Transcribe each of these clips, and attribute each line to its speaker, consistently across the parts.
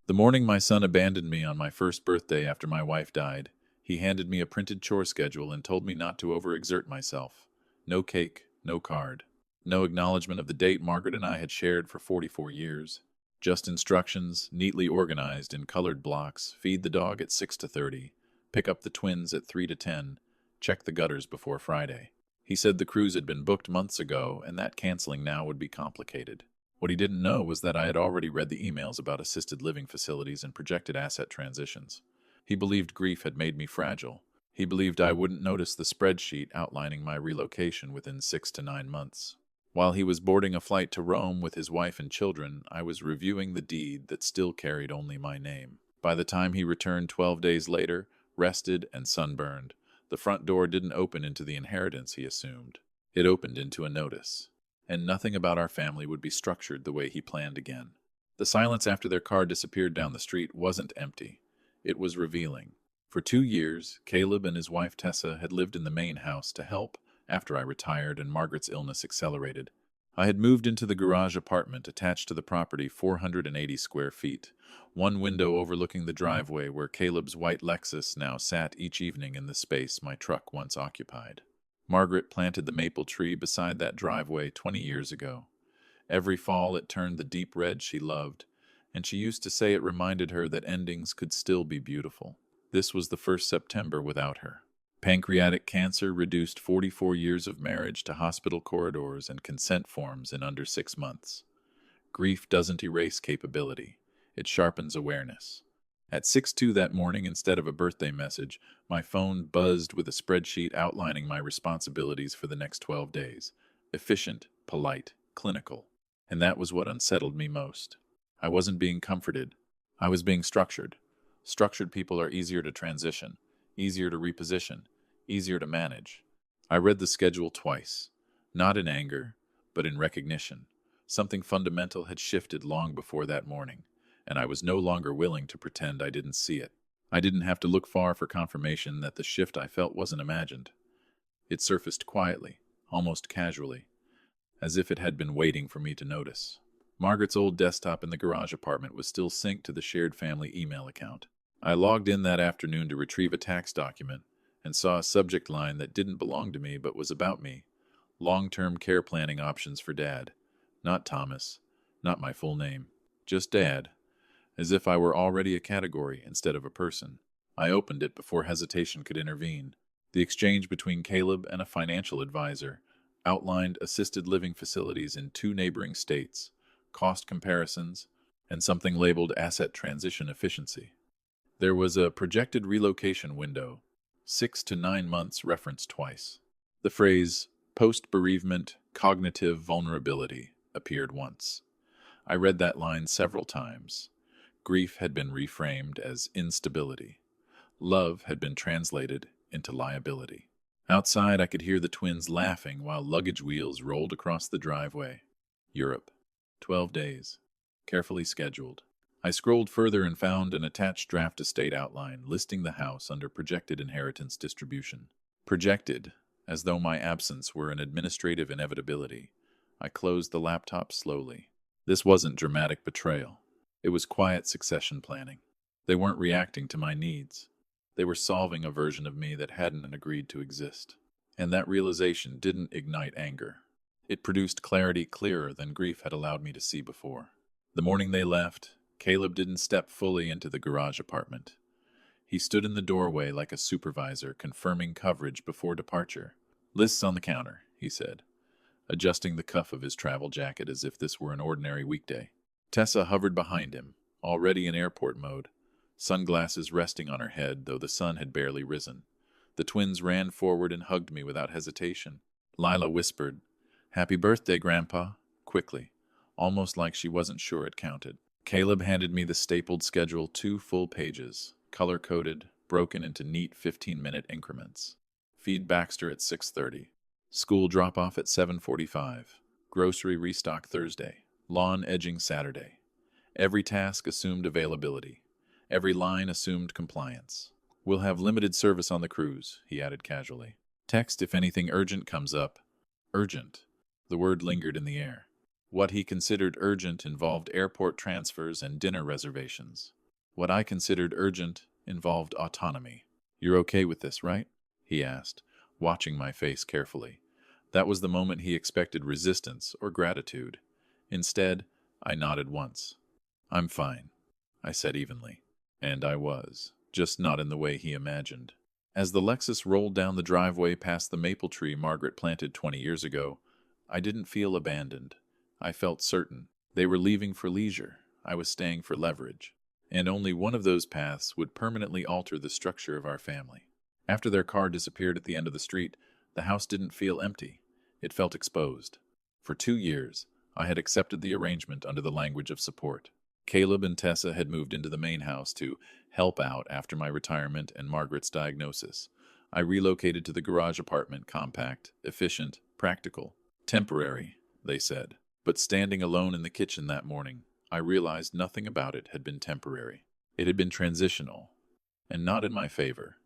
Speaker 1: The morning my son abandoned me on my first birthday after my wife died, he handed me a printed chore schedule and told me not to overexert myself. No cake, no card. No acknowledgement of the date Margaret and I had shared for 44 years. Just instructions, neatly organized in colored blocks: feed the dog at 6 to 30, pick up the twins at 3 to 10, check the gutters before Friday. He said the cruise had been booked months ago and that canceling now would be complicated. What he didn't know was that I had already read the emails about assisted living facilities and projected asset transitions. He believed grief had made me fragile. He believed I wouldn't notice the spreadsheet outlining my relocation within 6 to 9 months. While he was boarding a flight to Rome with his wife and children, I was reviewing the deed that still carried only my name. By the time he returned 12 days later, rested and sunburned, the front door didn't open into the inheritance he assumed. It opened into a notice. And nothing about our family would be structured the way he planned again. The silence after their car disappeared down the street wasn't empty. It was revealing. For 2 years, Caleb and his wife Tessa had lived in the main house to help after I retired and Margaret's illness accelerated. I had moved into the garage apartment attached to the property, 480 square feet, one window overlooking the driveway where Caleb's white Lexus now sat each evening in the space my truck once occupied. Margaret planted the maple tree beside that driveway 20 years ago. Every fall it turned the deep red she loved, and she used to say it reminded her that endings could still be beautiful. This was the first September without her. Pancreatic cancer reduced 44 years of marriage to hospital corridors and consent forms in under 6 months. Grief doesn't erase capability. It sharpens awareness. At 6:02 that morning, instead of a birthday message, my phone buzzed with a spreadsheet outlining my responsibilities for the next 12 days. Efficient, polite, clinical. And that was what unsettled me most. I wasn't being comforted. I was being structured. Structured people are easier to transition, easier to reposition, easier to manage. I read the schedule twice, not in anger, but in recognition. Something fundamental had shifted long before that morning, and I was no longer willing to pretend I didn't see it. I didn't have to look far for confirmation that the shift I felt wasn't imagined. It surfaced quietly, almost casually, as if it had been waiting for me to notice. Margaret's old desktop in the garage apartment was still synced to the shared family email account. I logged in that afternoon to retrieve a tax document and saw a subject line that didn't belong to me but was about me. Long-term care planning options for Dad. Not Thomas, not my full name, just Dad. As if I were already a category instead of a person. I opened it before hesitation could intervene. The exchange between Caleb and a financial advisor outlined assisted living facilities in 2 neighboring states, cost comparisons, and something labeled asset transition efficiency. There was a projected relocation window, 6 to 9 months referenced twice. The phrase post-bereavement cognitive vulnerability appeared once. I read that line several times. Grief had been reframed as instability. Love had been translated into liability. Outside, I could hear the twins laughing while luggage wheels rolled across the driveway. Europe. 12 days. Carefully scheduled. I scrolled further and found an attached draft estate outline listing the house under projected inheritance distribution. Projected, as though my absence were an administrative inevitability. I closed the laptop slowly. This wasn't dramatic betrayal. It was quiet succession planning. They weren't reacting to my needs. They were solving a version of me that hadn't agreed to exist. And that realization didn't ignite anger. It produced clarity clearer than grief had allowed me to see before. The morning they left, Caleb didn't step fully into the garage apartment. He stood in the doorway like a supervisor, confirming coverage before departure. "Lists on the counter," he said, adjusting the cuff of his travel jacket as if this were an ordinary weekday. Tessa hovered behind him, already in airport mode, sunglasses resting on her head, though the sun had barely risen. The twins ran forward and hugged me without hesitation. Lila whispered, "Happy birthday, Grandpa," quickly, almost like she wasn't sure it counted. Caleb handed me the stapled schedule, 2 full pages, color-coded, broken into neat 15-minute increments. Feed Baxter at 6:30. School drop-off at 7:45. Grocery restock Thursday. Lawn edging Saturday. Every task assumed availability. Every line assumed compliance. "We'll have limited service on the cruise," he added casually. "Text if anything urgent comes up." Urgent. The word lingered in the air. What he considered urgent involved airport transfers and dinner reservations. What I considered urgent involved autonomy. "You're okay with this, right?" he asked, watching my face carefully. That was the moment he expected resistance or gratitude. Instead, I nodded once. "I'm fine," I said evenly. And I was, just not in the way he imagined. As the Lexus rolled down the driveway past the maple tree Margaret planted 20 years ago, I didn't feel abandoned. I felt certain. They were leaving for leisure. I was staying for leverage. And only one of those paths would permanently alter the structure of our family. After their car disappeared at the end of the street, the house didn't feel empty. It felt exposed. For 2 years, I had accepted the arrangement under the language of support. Caleb and Tessa had moved into the main house to help out after my retirement and Margaret's diagnosis. I relocated to the garage apartment, compact, efficient, practical. Temporary, they said. But standing alone in the kitchen that morning, I realized nothing about it had been temporary. It had been transitional, and not in my favor.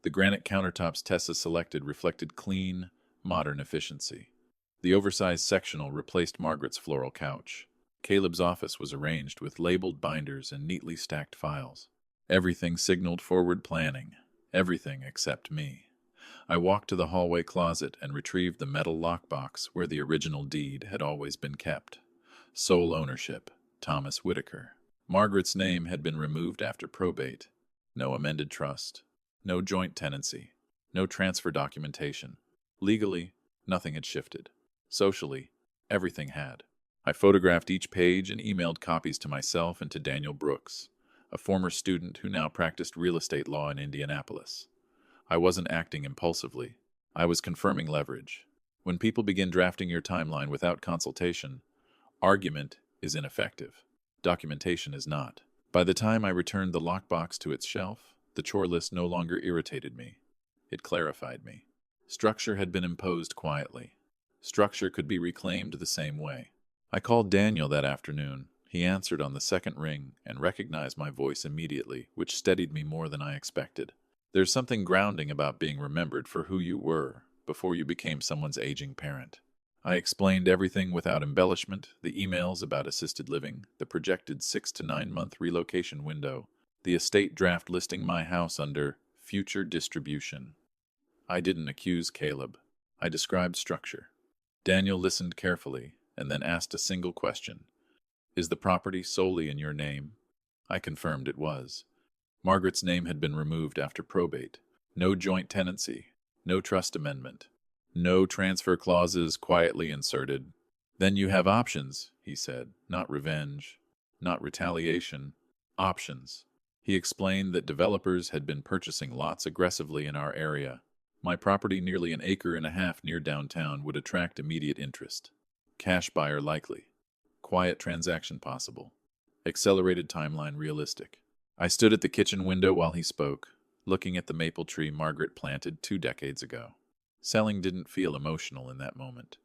Speaker 1: The granite countertops Tessa selected reflected clean, modern efficiency. The oversized sectional replaced Margaret's floral couch. Caleb's office was arranged with labeled binders and neatly stacked files. Everything signaled forward planning. Everything except me. I walked to the hallway closet and retrieved the metal lockbox where the original deed had always been kept. Sole ownership, Thomas Whitaker. Margaret's name had been removed after probate. No amended trust. No joint tenancy. No transfer documentation. Legally, nothing had shifted. Socially, everything had. I photographed each page and emailed copies to myself and to Daniel Brooks, a former student who now practiced real estate law in Indianapolis. I wasn't acting impulsively. I was confirming leverage. When people begin drafting your timeline without consultation, argument is ineffective. Documentation is not. By the time I returned the lockbox to its shelf, the chore list no longer irritated me. It clarified me. Structure had been imposed quietly. Structure could be reclaimed the same way. I called Daniel that afternoon. He answered on the second ring and recognized my voice immediately, which steadied me more than I expected. There's something grounding about being remembered for who you were before you became someone's aging parent. I explained everything without embellishment, the emails about assisted living, the projected 6 to 9 month relocation window, the estate draft listing my house under future distribution. I didn't accuse Caleb. I described structure. Daniel listened carefully and then asked a single question. "Is the property solely in your name?" I confirmed it was. Margaret's name had been removed after probate. No joint tenancy. No trust amendment. No transfer clauses quietly inserted. "Then you have options," he said. "Not revenge. Not retaliation. Options." He explained that developers had been purchasing lots aggressively in our area. My property, nearly an acre and a half near downtown, would attract immediate interest. Cash buyer likely. Quiet transaction possible. Accelerated timeline realistic. I stood at the kitchen window while he spoke, looking at the maple tree Margaret planted 2 decades ago. Selling didn't feel emotional in that moment.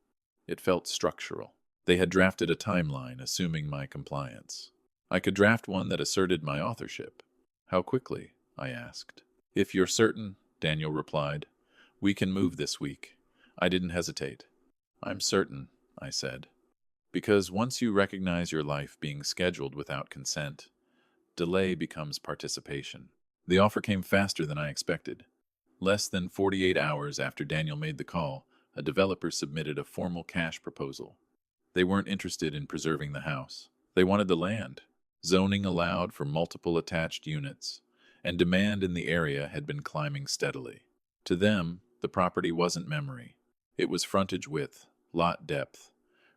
Speaker 1: It felt structural. They had drafted a timeline, assuming my compliance. I could draft one that asserted my authorship. "How quickly?" I asked. "If you're certain," Daniel replied. "We can move this week." I didn't hesitate. "I'm certain," I said. Because once you recognize your life being scheduled without consent, delay becomes participation. The offer came faster than I expected. Less than 48 hours after Daniel made the call, a developer submitted a formal cash proposal. They weren't interested in preserving the house. They wanted the land. Zoning allowed for multiple attached units, and demand in the area had been climbing steadily. To them, the property wasn't memory. It was frontage width, lot depth,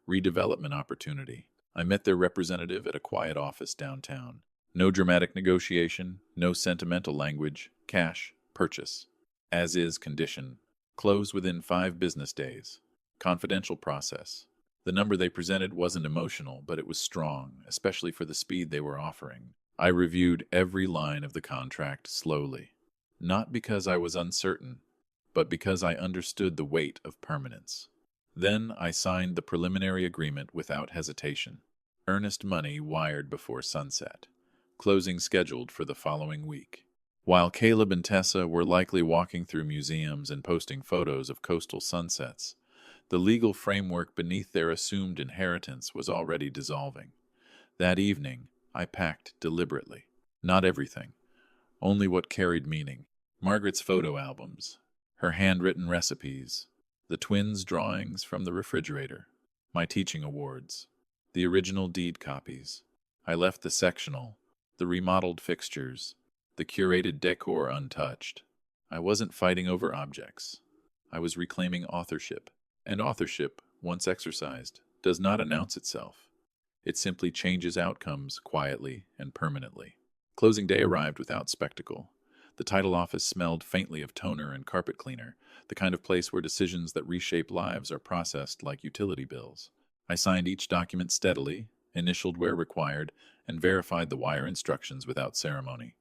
Speaker 1: redevelopment opportunity. I met their representative at a quiet office downtown. No dramatic negotiation, no sentimental language, cash, purchase. As is condition. Close within 5 business days. Confidential process. The number they presented wasn't emotional, but it was strong, especially for the speed they were offering. I reviewed every line of the contract slowly. Not because I was uncertain, but because I understood the weight of permanence. Then I signed the preliminary agreement without hesitation. Earnest money wired before sunset. Closing scheduled for the following week. While Caleb and Tessa were likely walking through museums and posting photos of coastal sunsets, the legal framework beneath their assumed inheritance was already dissolving. That evening, I packed deliberately. Not everything, only what carried meaning. Margaret's photo albums, her handwritten recipes, the twins' drawings from the refrigerator, my teaching awards, the original deed copies. I left the sectional, the remodeled fixtures, the curated decor untouched. I wasn't fighting over objects. I was reclaiming authorship. And authorship, once exercised, does not announce itself. It simply changes outcomes quietly and permanently. Closing day arrived without spectacle. The title office smelled faintly of toner and carpet cleaner, the kind of place where decisions that reshape lives are processed like utility bills. I signed each document steadily, initialed where required, and verified the wire instructions without ceremony.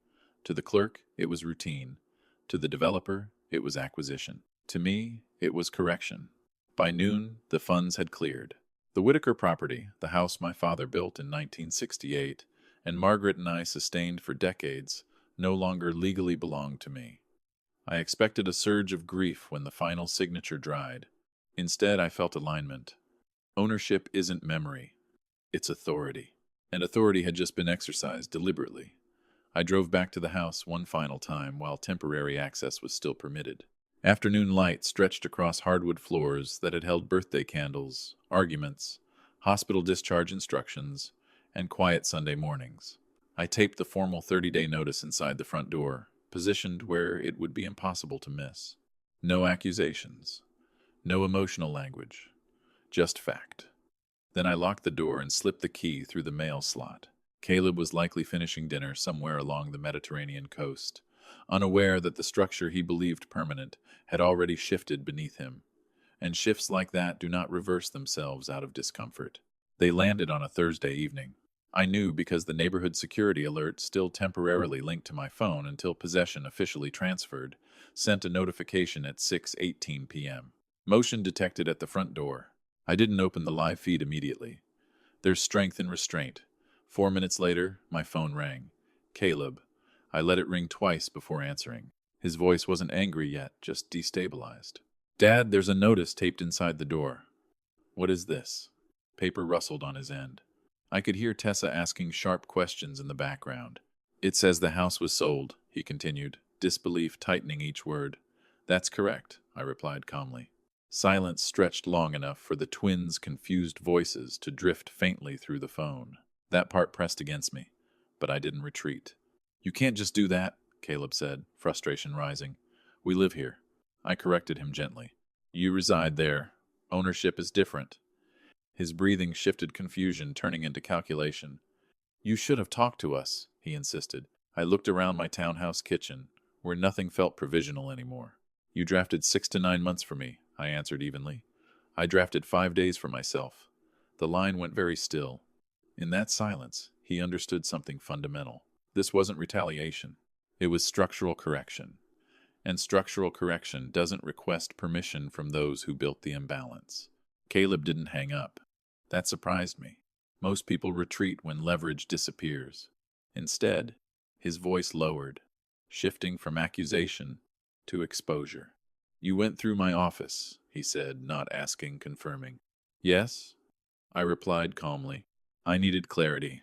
Speaker 1: To the clerk, it was routine. To the developer, it was acquisition. To me, it was correction. By noon, the funds had cleared. The Whitaker property, the house my father built in 1968, and Margaret and I sustained for decades, no longer legally belonged to me. I expected a surge of grief when the final signature dried. Instead, I felt alignment. Ownership isn't memory, it's authority. And authority had just been exercised deliberately. I drove back to the house one final time while temporary access was still permitted. Afternoon light stretched across hardwood floors that had held birthday candles, arguments, hospital discharge instructions, and quiet Sunday mornings. I taped the formal 30-day notice inside the front door, positioned where it would be impossible to miss. No accusations, no emotional language, just fact. Then I locked the door and slipped the key through the mail slot. Caleb was likely finishing dinner somewhere along the Mediterranean coast, unaware that the structure he believed permanent had already shifted beneath him. And shifts like that do not reverse themselves out of discomfort. They landed on a Thursday evening. I knew because the neighborhood security alert, still temporarily linked to my phone until possession officially transferred, sent a notification at 6:18 p.m. Motion detected at the front door. I didn't open the live feed immediately. There's strength in restraint. 4 minutes later, my phone rang. Caleb. I let it ring twice before answering. His voice wasn't angry yet, just destabilized. Dad, there's a notice taped inside the door. What is this? Paper rustled on his end. I could hear Tessa asking sharp questions in the background. It says the house was sold, he continued, disbelief tightening each word. That's correct, I replied calmly. Silence stretched long enough for the twins' confused voices to drift faintly through the phone. That part pressed against me, but I didn't retreat. You can't just do that, Caleb said, frustration rising. We live here. I corrected him gently. You reside there. Ownership is different. His breathing shifted confusion, turning into calculation. You should have talked to us, he insisted. I looked around my townhouse kitchen, where nothing felt provisional anymore. You drafted 6 to 9 months for me, I answered evenly. I drafted 5 days for myself. The line went very still. In that silence, he understood something fundamental. This wasn't retaliation. It was structural correction. And structural correction doesn't request permission from those who built the imbalance. Caleb didn't hang up. That surprised me. Most people retreat when leverage disappears. Instead, his voice lowered, shifting from accusation to exposure. You went through my office, he said, not asking, confirming. Yes, I replied calmly. I needed clarity.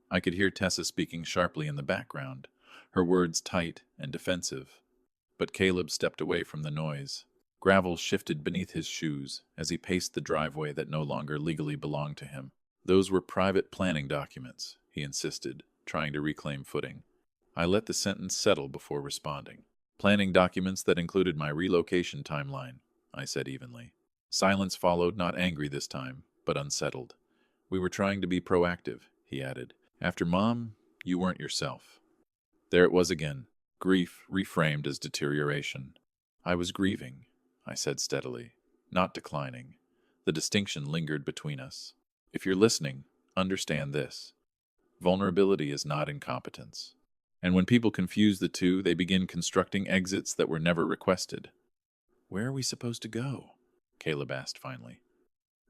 Speaker 1: I could hear Tessa speaking sharply in the background, her words tight and defensive. But Caleb stepped away from the noise. Gravel shifted beneath his shoes as he paced the driveway that no longer legally belonged to him. Those were private planning documents, he insisted, trying to reclaim footing. I let the sentence settle before responding. Planning documents that included my relocation timeline, I said evenly. Silence followed, not angry this time, but unsettled. We were trying to be proactive, he added. After Mom, you weren't yourself. There it was again, grief reframed as deterioration. I was grieving, I said steadily, not declining. The distinction lingered between us. If you're listening, understand this. Vulnerability is not incompetence. And when people confuse the two, they begin constructing exits that were never requested. Where are we supposed to go? Caleb asked finally.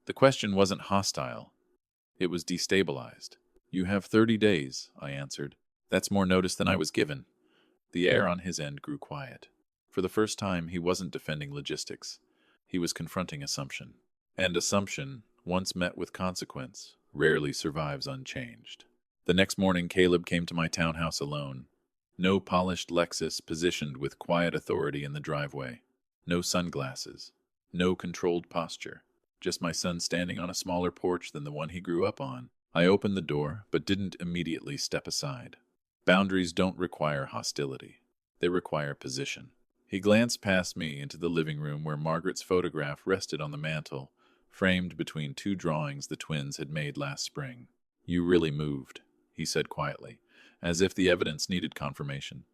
Speaker 1: The question wasn't hostile. It was destabilized. You have 30 days, I answered. That's more notice than I was given. The air on his end grew quiet. For the first time, he wasn't defending logistics. He was confronting assumption. And assumption, once met with consequence, rarely survives unchanged. The next morning, Caleb came to my townhouse alone. No polished Lexus positioned with quiet authority in the driveway. No sunglasses. No controlled posture. Just my son standing on a smaller porch than the one he grew up on. I opened the door, but didn't immediately step aside. Boundaries don't require hostility. They require position. He glanced past me into the living room where Margaret's photograph rested on the mantel, framed between two drawings the twins had made last spring. "You really moved," he said quietly, as if the evidence needed confirmation.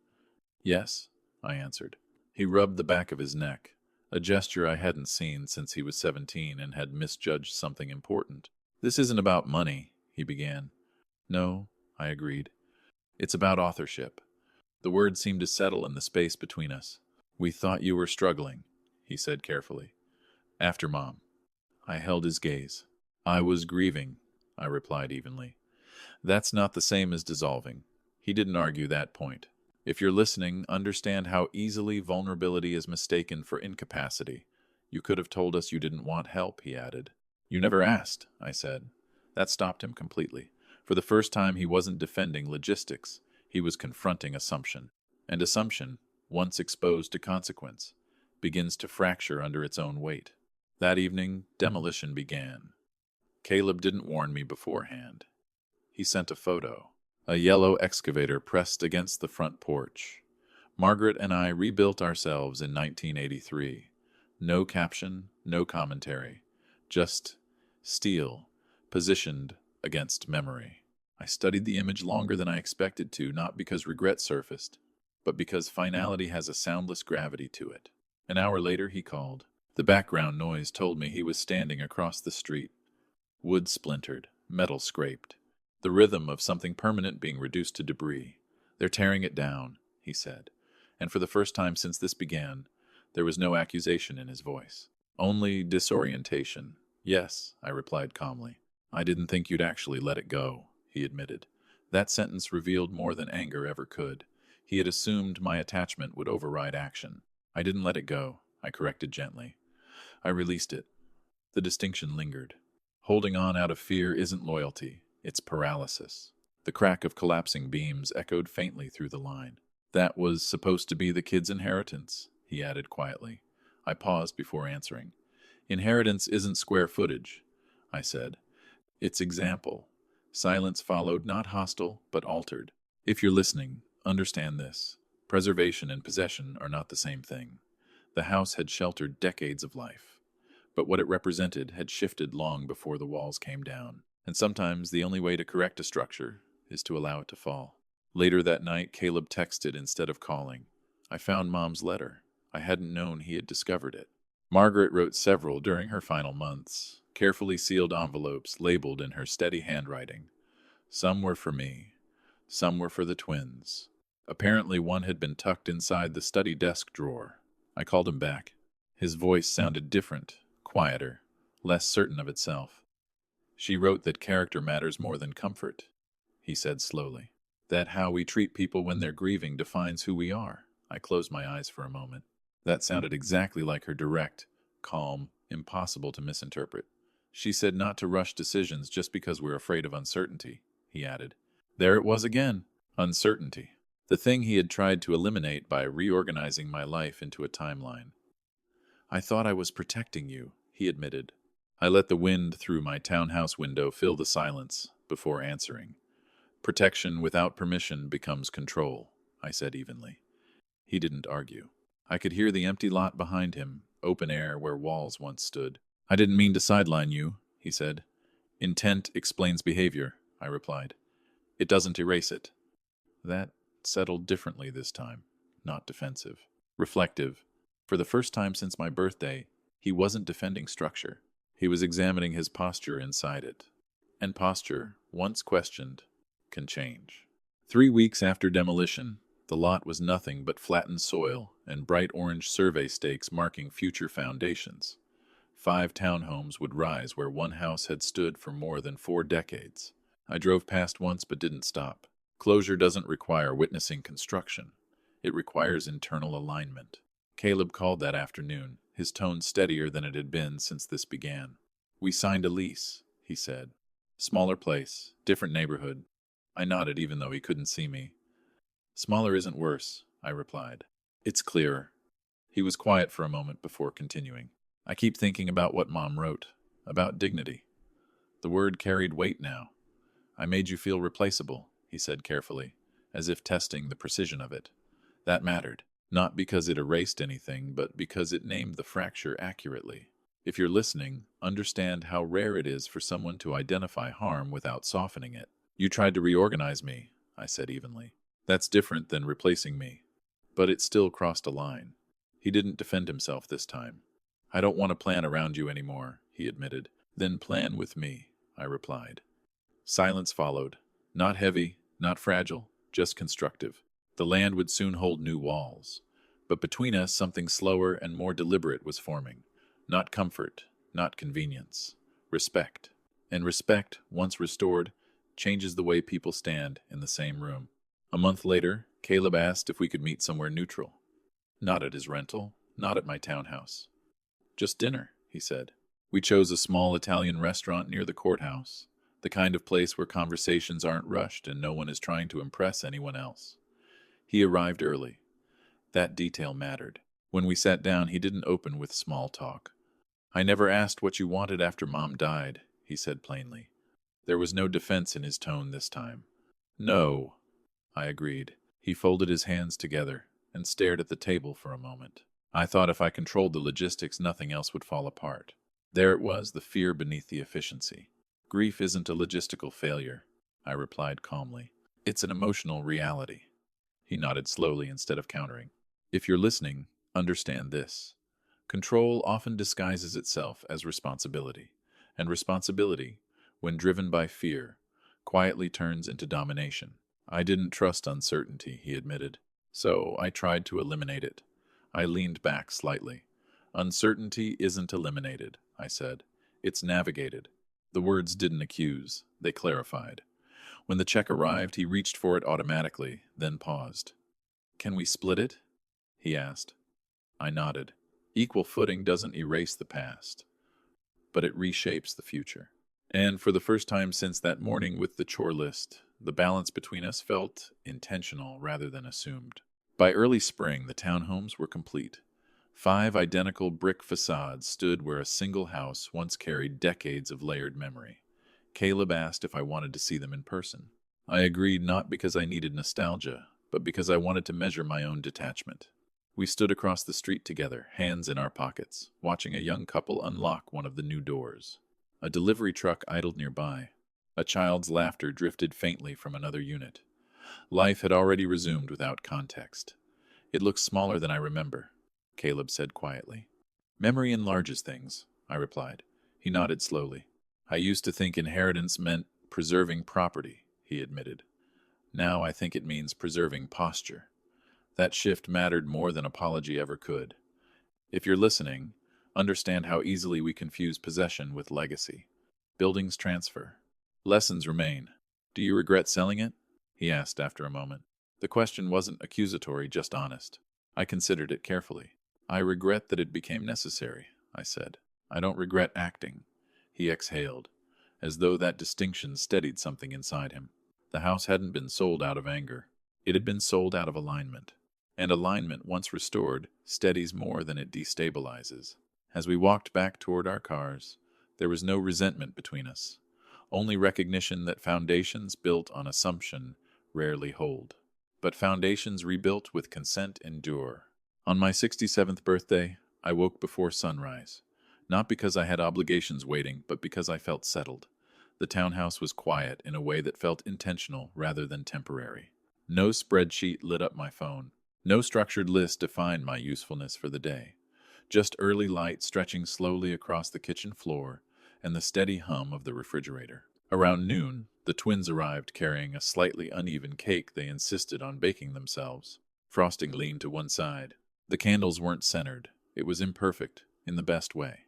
Speaker 1: "Yes," I answered. He rubbed the back of his neck, a gesture I hadn't seen since he was 17 and had misjudged something important. "This isn't about money," he began. "No," I agreed. "It's about authorship." The word seemed to settle in the space between us. "We thought you were struggling," he said carefully. "After Mom." I held his gaze. "I was grieving," I replied evenly. "That's not the same as dissolving." He didn't argue that point. "If you're listening, understand how easily vulnerability is mistaken for incapacity. You could have told us you didn't want help," he added. "You never asked," I said. That stopped him completely. For the first time, he wasn't defending logistics. He was confronting assumption. And assumption, once exposed to consequence, begins to fracture under its own weight. That evening, demolition began. Caleb didn't warn me beforehand. He sent a photo. A yellow excavator pressed against the front porch. Margaret and I rebuilt ourselves in 1983. No caption, no commentary. Just steel, positioned against memory. I studied the image longer than I expected to, not because regret surfaced, but because finality has a soundless gravity to it. An hour later, he called. The background noise told me he was standing across the street. Wood splintered, metal scraped. The rhythm of something permanent being reduced to debris. "They're tearing it down," he said. And for the first time since this began, there was no accusation in his voice. Only disorientation. "Yes," I replied calmly. "I didn't think you'd actually let it go," he admitted. That sentence revealed more than anger ever could. He had assumed my attachment would override action. "I didn't let it go," I corrected gently. "I released it." The distinction lingered. Holding on out of fear isn't loyalty. It's paralysis. The crack of collapsing beams echoed faintly through the line. "That was supposed to be the kid's inheritance," he added quietly. I paused before answering. "Inheritance isn't square footage," I said. "It's example." Silence followed, not hostile, but altered. "If you're listening, understand this. Preservation and possession are not the same thing." The house had sheltered decades of life, but what it represented had shifted long before the walls came down. And sometimes the only way to correct a structure is to allow it to fall. Later that night, Caleb texted instead of calling. "I found Mom's letter. I hadn't known he had discovered it." Margaret wrote several during her final months, carefully sealed envelopes labeled in her steady handwriting. Some were for me. Some were for the twins. Apparently one had been tucked inside the study desk drawer. I called him back. His voice sounded different, quieter, less certain of itself. "She wrote that character matters more than comfort," he said slowly. "That how we treat people when they're grieving defines who we are." I closed my eyes for a moment. That sounded exactly like her direct, calm, impossible to misinterpret. "She said not to rush decisions just because we're afraid of uncertainty," he added. There it was again, uncertainty. The thing he had tried to eliminate by reorganizing my life into a timeline. "I thought I was protecting you," he admitted. I let the wind through my townhouse window fill the silence before answering. "Protection without permission becomes control," I said evenly. He didn't argue. I could hear the empty lot behind him, open air where walls once stood. "I didn't mean to sideline you," he said. "Intent explains behavior," I replied. "It doesn't erase it." That settled differently this time, not defensive. Reflective. For the first time since my birthday, he wasn't defending structure. He was examining his posture inside it. And posture, once questioned, can change. 3 weeks after demolition, the lot was nothing but flattened soil and bright orange survey stakes marking future foundations. 5 townhomes would rise where one house had stood for more than 4 decades. I drove past once but didn't stop. Closure doesn't require witnessing construction. It requires internal alignment. Caleb called that afternoon, his tone steadier than it had been since this began. "We signed a lease," he said. "Smaller place, different neighborhood. I nodded even though he couldn't see me. Smaller isn't worse, I replied. It's clearer. He was quiet for a moment before continuing. I keep thinking about what Mom wrote, about dignity. The word carried weight now. I made you feel replaceable, he said carefully, as if testing the precision of it. That mattered, not because it erased anything, but because it named the fracture accurately. If you're listening, understand how rare it is for someone to identify harm without softening it. You tried to reorganize me, I said evenly. That's different than replacing me. But it still crossed a line. He didn't defend himself this time. I don't want to plan around you anymore, he admitted. Then plan with me, I replied. Silence followed. Not heavy, not fragile, just constructive. The land would soon hold new walls. But between us, something slower and more deliberate was forming. Not comfort, not convenience. Respect. And respect, once restored, changes the way people stand in the same room. A month later, Caleb asked if we could meet somewhere neutral. Not at his rental, not at my townhouse. Just dinner, he said. We chose a small Italian restaurant near the courthouse, the kind of place where conversations aren't rushed and no one is trying to impress anyone else. He arrived early. That detail mattered. When we sat down, he didn't open with small talk. I never asked what you wanted after Mom died, he said plainly. There was no defense in his tone this time. No, I agreed. He folded his hands together and stared at the table for a moment. I thought if I controlled the logistics, nothing else would fall apart. There it was, the fear beneath the efficiency. Grief isn't a logistical failure, I replied calmly. It's an emotional reality. He nodded slowly instead of countering. If you're listening, understand this. Control often disguises itself as responsibility, and responsibility, when driven by fear, quietly turns into domination. I didn't trust uncertainty, he admitted, so I tried to eliminate it. I leaned back slightly. Uncertainty isn't eliminated, I said. It's navigated. The words didn't accuse, they clarified. When the check arrived, he reached for it automatically, then paused. Can we split it? He asked. I nodded. Equal footing doesn't erase the past, but it reshapes the future. And for the first time since that morning with the chore list, the balance between us felt intentional rather than assumed. By early spring, the townhomes were complete. 5 identical brick facades stood where a single house once carried decades of layered memory. Caleb asked if I wanted to see them in person. I agreed, not because I needed nostalgia, but because I wanted to measure my own detachment. We stood across the street together, hands in our pockets, watching a young couple unlock one of the new doors. A delivery truck idled nearby. A child's laughter drifted faintly from another unit. Life had already resumed without context. It looks smaller than I remember, Caleb said quietly. Memory enlarges things, I replied. He nodded slowly. I used to think inheritance meant preserving property, he admitted. Now I think it means preserving posture. That shift mattered more than apology ever could. If you're listening, understand how easily we confuse possession with legacy. Buildings transfer. Lessons remain. Do you regret selling it? He asked after a moment. The question wasn't accusatory, just honest. I considered it carefully. I regret that it became necessary, I said. I don't regret acting. He exhaled, as though that distinction steadied something inside him. The house hadn't been sold out of anger. It had been sold out of alignment. And alignment, once restored, steadies more than it destabilizes. As we walked back toward our cars, there was no resentment between us, only recognition that foundations built on assumption rarely hold. But foundations rebuilt with consent endure. On my 67th birthday, I woke before sunrise, not because I had obligations waiting, but because I felt settled. The townhouse was quiet in a way that felt intentional rather than temporary. No spreadsheet lit up my phone. No structured list defined my usefulness for the day. Just early light stretching slowly across the kitchen floor and the steady hum of the refrigerator. Around noon, the twins arrived carrying a slightly uneven cake they insisted on baking themselves. Frosting leaned to one side. The candles weren't centered. It was imperfect, in the best way.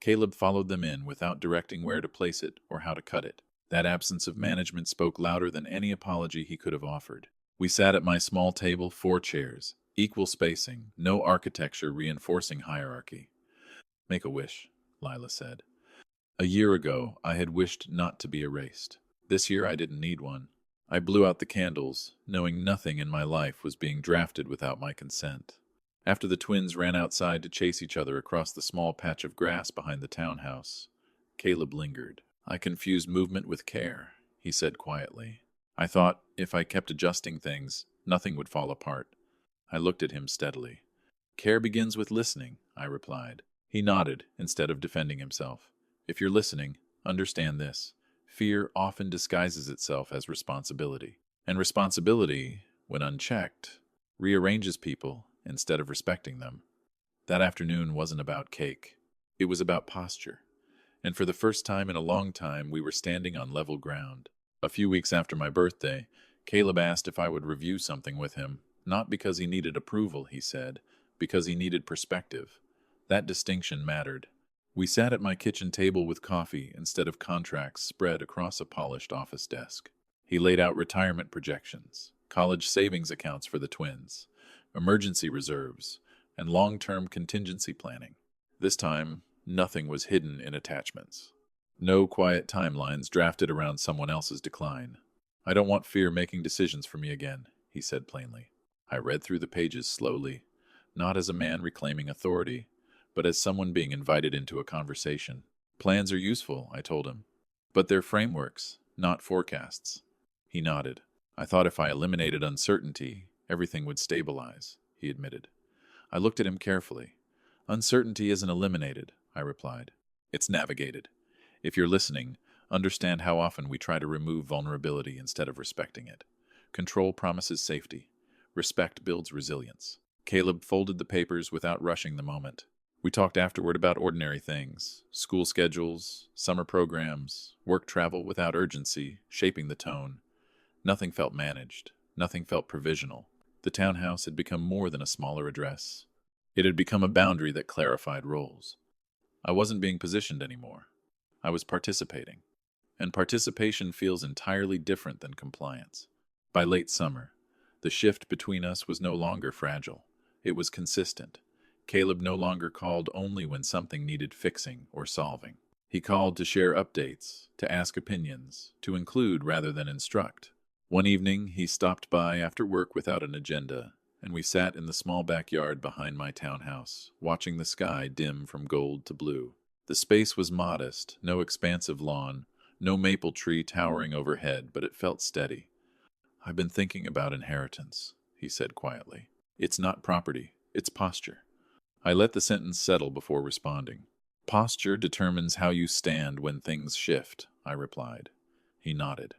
Speaker 1: Caleb followed them in without directing where to place it or how to cut it. That absence of management spoke louder than any apology he could have offered. We sat at my small table, 4 chairs, equal spacing, no architecture reinforcing hierarchy. Make a wish, Lila said. A year ago, I had wished not to be erased. This year, I didn't need one. I blew out the candles, knowing nothing in my life was being drafted without my consent. After the twins ran outside to chase each other across the small patch of grass behind the townhouse, Caleb lingered. I confused movement with care, he said quietly. I thought if I kept adjusting things, nothing would fall apart. I looked at him steadily. Care begins with listening, I replied. He nodded instead of defending himself. If you're listening, understand this. Fear often disguises itself as responsibility. And responsibility, when unchecked, rearranges people instead of respecting them. That afternoon wasn't about cake. It was about posture. And for the first time in a long time, we were standing on level ground. A few weeks after my birthday, Caleb asked if I would review something with him, not because he needed approval, he said, because he needed perspective. That distinction mattered. We sat at my kitchen table with coffee instead of contracts spread across a polished office desk. He laid out retirement projections, college savings accounts for the twins, emergency reserves, and long-term contingency planning. This time, nothing was hidden in attachments. No quiet timelines drafted around someone else's decline. I don't want fear making decisions for me again, he said plainly. I read through the pages slowly, not as a man reclaiming authority, but as someone being invited into a conversation. Plans are useful, I told him, but they're frameworks, not forecasts. He nodded. I thought if I eliminated uncertainty, everything would stabilize, he admitted. I looked at him carefully. Uncertainty isn't eliminated, I replied. It's navigated. If you're listening, understand how often we try to remove vulnerability instead of respecting it. Control promises safety. Respect builds resilience. Caleb folded the papers without rushing the moment. We talked afterward about ordinary things, school schedules, summer programs, work travel without urgency, shaping the tone. Nothing felt managed. Nothing felt provisional. The townhouse had become more than a smaller address. It had become a boundary that clarified roles. I wasn't being positioned anymore. I was participating. And participation feels entirely different than compliance. By late summer, the shift between us was no longer fragile. It was consistent. Caleb no longer called only when something needed fixing or solving. He called to share updates, to ask opinions, to include rather than instruct. One evening, he stopped by after work without an agenda, and we sat in the small backyard behind my townhouse, watching the sky dim from gold to blue. The space was modest, no expansive lawn, no maple tree towering overhead, but it felt steady. I've been thinking about inheritance, he said quietly. It's not property, it's posture. I let the sentence settle before responding. Posture determines how you stand when things shift, I replied. He nodded.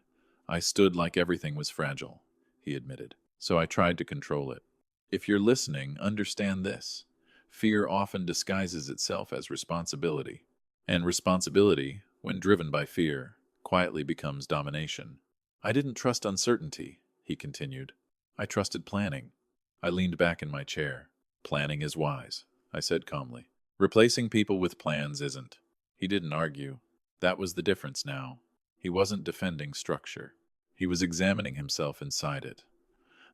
Speaker 1: I stood like everything was fragile, he admitted, so I tried to control it. If you're listening, understand this. Fear often disguises itself as responsibility, and responsibility, when driven by fear, quietly becomes domination. I didn't trust uncertainty, he continued. I trusted planning. I leaned back in my chair. Planning is wise, I said calmly. Replacing people with plans isn't. He didn't argue. That was the difference now. He wasn't defending structure. He was examining himself inside it.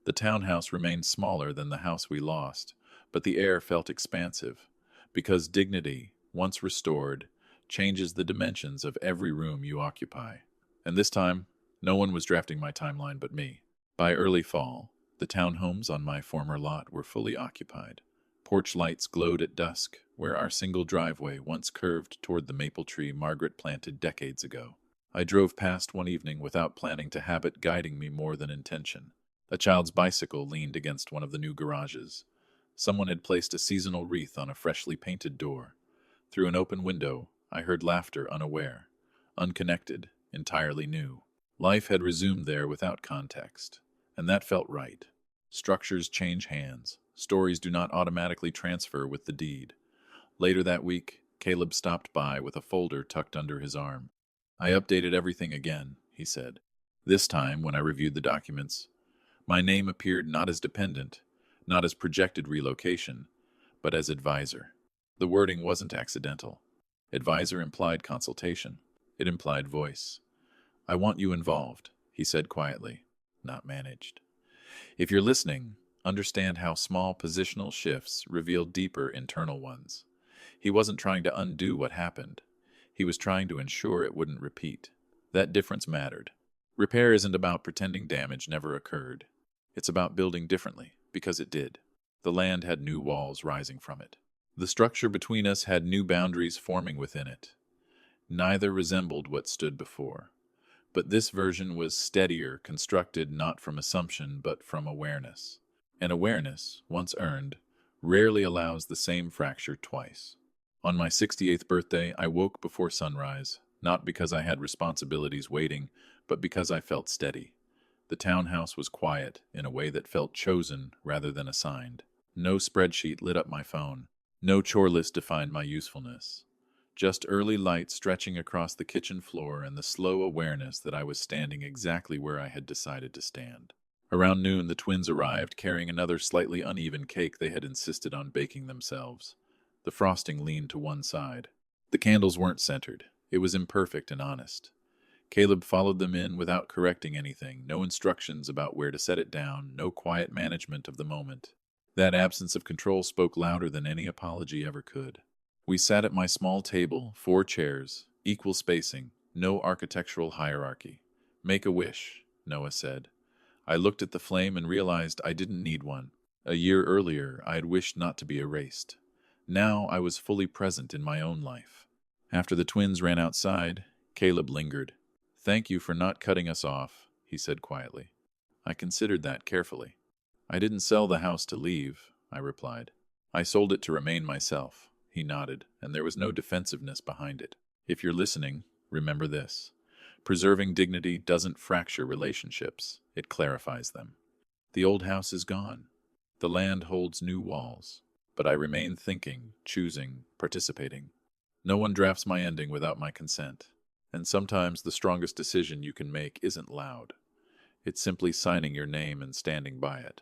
Speaker 1: The townhouse remained smaller than the house we lost, but the air felt expansive, because dignity, once restored, changes the dimensions of every room you occupy. And this time, no one was drafting my timeline but me. By early fall, the townhomes on my former lot were fully occupied. Porch lights glowed at dusk, where our single driveway once curved toward the maple tree Margaret planted decades ago. I drove past one evening without planning to have it guiding me more than intention. A child's bicycle leaned against one of the new garages. Someone had placed a seasonal wreath on a freshly painted door. Through an open window, I heard laughter unaware, unconnected, entirely new. Life had resumed there without context, and that felt right. Structures change hands. Stories do not automatically transfer with the deed. Later that week, Caleb stopped by with a folder tucked under his arm. I updated everything again, he said. This time, when I reviewed the documents, my name appeared not as dependent, not as projected relocation, but as advisor. The wording wasn't accidental. Advisor implied consultation. It implied voice. I want you involved, he said quietly, not managed. If you're listening, understand how small positional shifts reveal deeper internal ones. He wasn't trying to undo what happened. He was trying to ensure it wouldn't repeat. That difference mattered. Repair isn't about pretending damage never occurred. It's about building differently, because it did. The land had new walls rising from it. The structure between us had new boundaries forming within it. Neither resembled what stood before. But this version was steadier, constructed not from assumption but from awareness. And awareness, once earned, rarely allows the same fracture twice. On my 68th birthday, I woke before sunrise, not because I had responsibilities waiting, but because I felt steady. The townhouse was quiet, in a way that felt chosen rather than assigned. No spreadsheet lit up my phone. No chore list defined my usefulness. Just early light stretching across the kitchen floor and the slow awareness that I was standing exactly where I had decided to stand. Around noon, the twins arrived, carrying another slightly uneven cake they had insisted on baking themselves. The frosting leaned to one side. The candles weren't centered. It was imperfect and honest. Caleb followed them in without correcting anything, no instructions about where to set it down, no quiet management of the moment. That absence of control spoke louder than any apology ever could. We sat at my small table, 4 chairs, equal spacing, no architectural hierarchy. "Make a wish," Noah said. I looked at the flame and realized I didn't need one. A year earlier, I had wished not to be erased. Now I was fully present in my own life. After the twins ran outside, Caleb lingered. "Thank you for not cutting us off," he said quietly. I considered that carefully. "I didn't sell the house to leave," I replied. "I sold it to remain myself." He nodded, and there was no defensiveness behind it. "If you're listening, remember this. Preserving dignity doesn't fracture relationships, it clarifies them. The old house is gone. The land holds new walls. But I remain thinking, choosing, participating. No one drafts my ending without my consent. And sometimes the strongest decision you can make isn't loud. It's simply signing your name and standing by it.